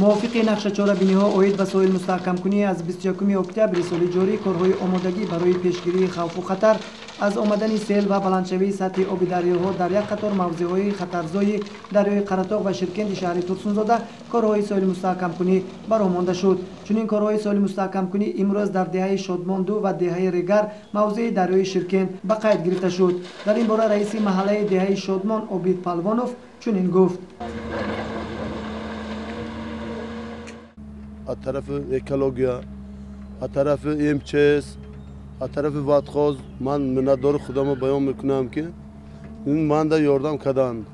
موافق نقشه چاره‌بینی‌ها اوید به سویل مستحکم کنی از 21 اکتبر سال جاری کارهای آمادگی برای پیشگیری خوف و خطر از آمدن سیل و بلندشوی سطح آب دریاها در یک قطار موضع‌های خطرزای دریای قره‌طاق و شرکند شهر ترسونزاده کارهای سویل مستحکم کنی برآمده شد. چنین کارهای سویل مستحکم کنی امروز در دهه شادمان 2 و دهه ریگر موضع دریای شرکند به قید گرفته شد. در این باره رئیس محله دهه شادمان عبید پلوانوف چنین گفت: از طرف اکولوژیا، از طرف امچس، از طرف واتخوز من منادور خودم بیان میکنم که این مانده یاردم کردند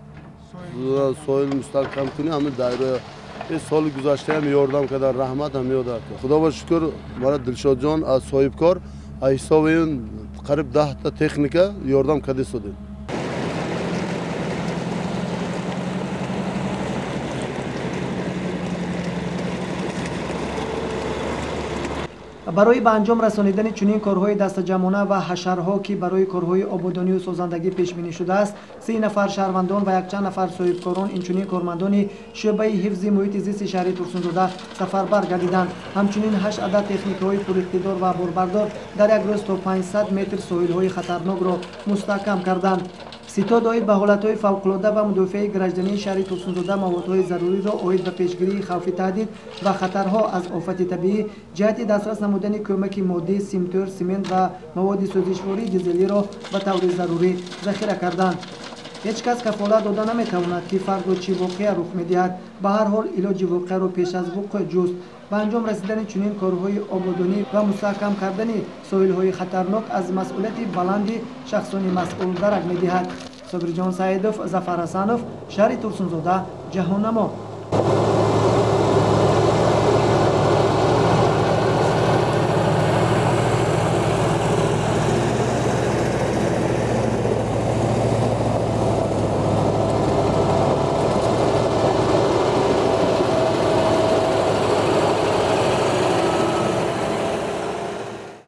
سویل مستحکم کنی همه دایره سال گذشته هم یاردم کردن رحمت هم یاد کرد. خدا با شکر مرا دلشاد جان از صاحب کار از حساب این قریب 10 تا تکنیکا یاردم کرده شده. برای به انجام رسانیدن چنین کارهای دست جمعانه و حشرها که برای کارهای آبادانی و سازندگی پیش بینی شده است 3 نفر شهروندان و یک چند نفر صاحبکاران این چنین کارمندان شعبه حفظ محیط زیست شهر ترسونزاده سفربر گردیدند. همچنین 8 عدد تکنیک‌های پراقتدار و باربردار در یک روز تا 500 متر ساحل‌های خطرناک را مستحکم کردند. ستاد اوید به حالتهای فوق‌العاده و مدافع گنجدنی شهر ترسونزاده موادهای ضروری را اوید به پیشگیری خوف تهدید و خطرها از آفت طبیعی جهت دسترس نمودن کمک مادی سیمتور، سمنت و مواد سوزشواری دیزلی را به طور ضروری ذخیره کردند. هیچ کس کفالت داده نمیتواند که فردا چه واقعه رخ میدهد. به هر حال علاج واقعه را پیش از وقوع جست. به انجام رسیدن چنین کارهای آبادانی و مستحکم کردن ساحل‌های خطرناک از مسئولیت بلند شخصان مسئول درک می‌دهد. صبرجان سعیدوف، ظفر حسنوف، شهر ترسونزاده، جهان‌نما.